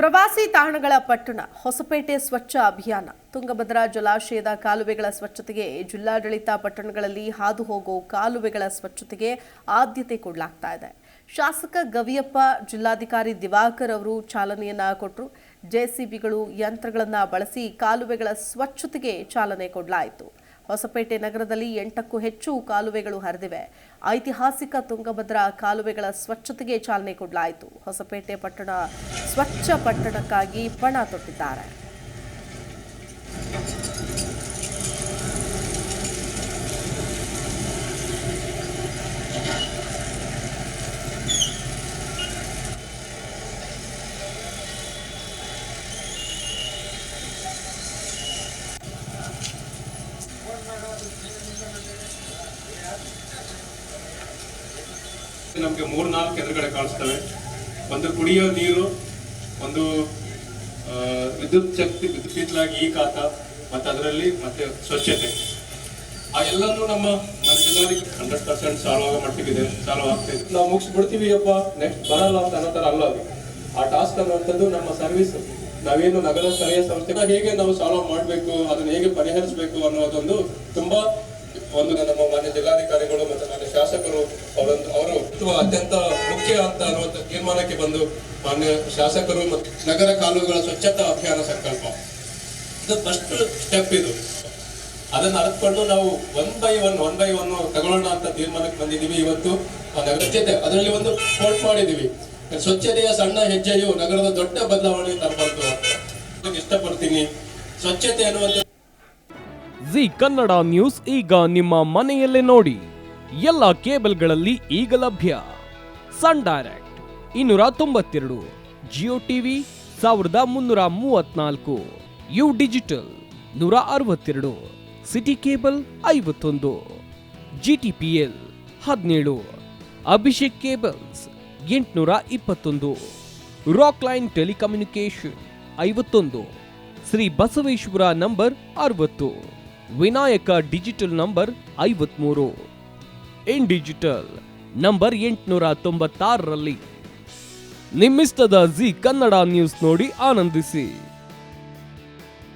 ಪ್ರವಾಸಿ ತಾಣಗಳ ಪಟ್ಟಣ ಹೊಸಪೇಟೆ ಸ್ವಚ್ಛ ಅಭಿಯಾನ. ತುಂಗಭದ್ರಾ ಜಲಾಶಯದ ಕಾಲುವೆಗಳ ಸ್ವಚ್ಛತೆಗೆ ಜಿಲ್ಲಾಡಳಿತ ಪಟ್ಟಣಗಳಲ್ಲಿ ಹಾದು ಹೋಗೋ ಕಾಲುವೆಗಳ ಸ್ವಚ್ಛತೆಗೆ ಆದ್ಯತೆ ಕೊಡಲಾಗ್ತಾ ಇದೆ. ಶಾಸಕ ಗವಿಯಪ್ಪ, ಜಿಲ್ಲಾಧಿಕಾರಿ ದಿವಾಕರ್ ಅವರು ಚಾಲನೆಯನ್ನ ಕೊಟ್ಟರು. ಜೆಸಿಬಿಗಳು, ಯಂತ್ರಗಳನ್ನು ಬಳಸಿ ಕಾಲುವೆಗಳ ಸ್ವಚ್ಛತೆಗೆ ಚಾಲನೆ ಕೊಡಲಾಯಿತು. ಹೊಸಪೇಟೆ ನಗರದಲ್ಲಿ 8ಕ್ಕೂ ಹೆಚ್ಚು ಕಾಲುವೆಗಳು ಹರಿದಿವೆ. ಐತಿಹಾಸಿಕ ತುಂಗಭದ್ರಾ ಕಾಲುವೆಗಳ ಸ್ವಚ್ಛತೆಗೆ ಚಾಲನೆ ಕೊಡಲಾಯಿತು. ಹೊಸಪೇಟೆ ಪಟ್ಟಣ ಸ್ವಚ್ಛ ಪಟ್ಟಣಕ್ಕಾಗಿ ಪಣ ತೊಟ್ಟಿದ್ದಾರೆ. ನಮಗೆ 3-4 ಎದುರುಗಡೆ ಕಾಣಿಸ್ತವೆ. ಒಂದು ಕುಡಿಯೋ ನೀರು, ಒಂದು ವಿದ್ಯುತ್ ಶಕ್ತಿ, ಇತ್ತೀಚಲಾಗಿ ಈ ಖಾತ, ಮತ್ತೆ ಅದರಲ್ಲಿ ಮತ್ತೆ ಸ್ವಚ್ಛತೆ, ಆ ಎಲ್ಲನೂ ನಮ್ಮ ಜಿಲ್ಲಾಧಿಕಾರಿ 100% ಸಾಲ್ವ್ ಆಗೋ ಮಟ್ಟಿಗಿದೆ, ಸಾಲ್ವ್ ಆಗ್ತಾ ಇದೆ. ನಾವು ಮುಗಿಸ್ಬಿಡ್ತೀವಿ ಅಪ್ಪ, ನೆಕ್ಸ್ಟ್ ಬರಲ್ಲ ಅಂತ ಅನ್ನೋ ಥರ ಅಲ್ಲ. ಆ ಟಾಸ್ಕ್ ಅನ್ನುವಂಥದ್ದು ನಮ್ಮ ಸರ್ವಿಸ್, ನಾವೇನು ನಗರ ಸ್ಥಳೀಯ ಸಂಸ್ಥೆ ಹೇಗೆ ನಾವು ಸಾಲ್ವ್ ಮಾಡಬೇಕು, ಅದನ್ನ ಹೇಗೆ ಪರಿಹರಿಸಬೇಕು ಅನ್ನೋದೊಂದು ತುಂಬಾ ನಮ್ಮ ಮಾನ್ಯ ಜಿಲ್ಲಾಧಿಕಾರಿಗಳು ಮತ್ತು ಮಾನ್ಯ ಶಾಸಕರು ಅವರು ಅತ್ಯಂತ ಮುಖ್ಯ ಅಂತ ಅನ್ನುವಂಥ ತೀರ್ಮಾನಕ್ಕೆ ಬಂದು ಮಾನ್ಯ ಶಾಸಕರು ಮತ್ತು ನಗರ ಕಾಲುವೆಗಳ ಸ್ವಚ್ಛತಾ ಅಭಿಯಾನ ಸಂಕಲ್ಪ ಇದು ಫಸ್ಟ್ ಸ್ಟೆಪ್. ಇದು ಅದನ್ನು ಅರ್ಥಕೊಂಡು ನಾವು ಒನ್ ಬೈ ಒನ್ ತಗೊಳ್ಳೋಣ ಅಂತ ತೀರ್ಮಾನಕ್ಕೆ ಬಂದಿದ್ದೀವಿ. ಇವತ್ತು ಸ್ವಚ್ಛತೆ ಅದರಲ್ಲಿ ಒಂದು ಕೋಟ್ ಮಾಡಿದ್ದೀವಿ, ಸ್ವಚ್ಛತೆಯ ಸಣ್ಣ ಹೆಜ್ಜೆಯು ನಗರದ ದೊಡ್ಡ ಬದಲಾವಣೆ ತರಬಾರದು ಅಂತ ಇಷ್ಟಪಡ್ತೀನಿ. ಸ್ವಚ್ಛತೆ ಅನ್ನುವಂಥ ಜಿ ಕನ್ನಡ ನ್ಯೂಸ್ ಈಗ ನಿಮ್ಮ ಮನೆಯಲ್ಲೇ ನೋಡಿ. ಎಲ್ಲ ಕೇಬಲ್ಗಳಲ್ಲಿ ಈಗ ಲಭ್ಯ. Sun Direct 292, Jio TV 1334, U digital 162, city cable 51, GTPL 17, Abhishek cables 821, Rockline telecommunication 51, Shri Basaveshwara number 60, Vinayaka digital number 53, in digital number 896ರಲ್ಲಿ. ನಿಮ್ಮಿಸ್ತದ ಜಿ ಕನ್ನಡ ನ್ಯೂಸ್ ನೋಡಿ ಆನಂದಿಸಿ.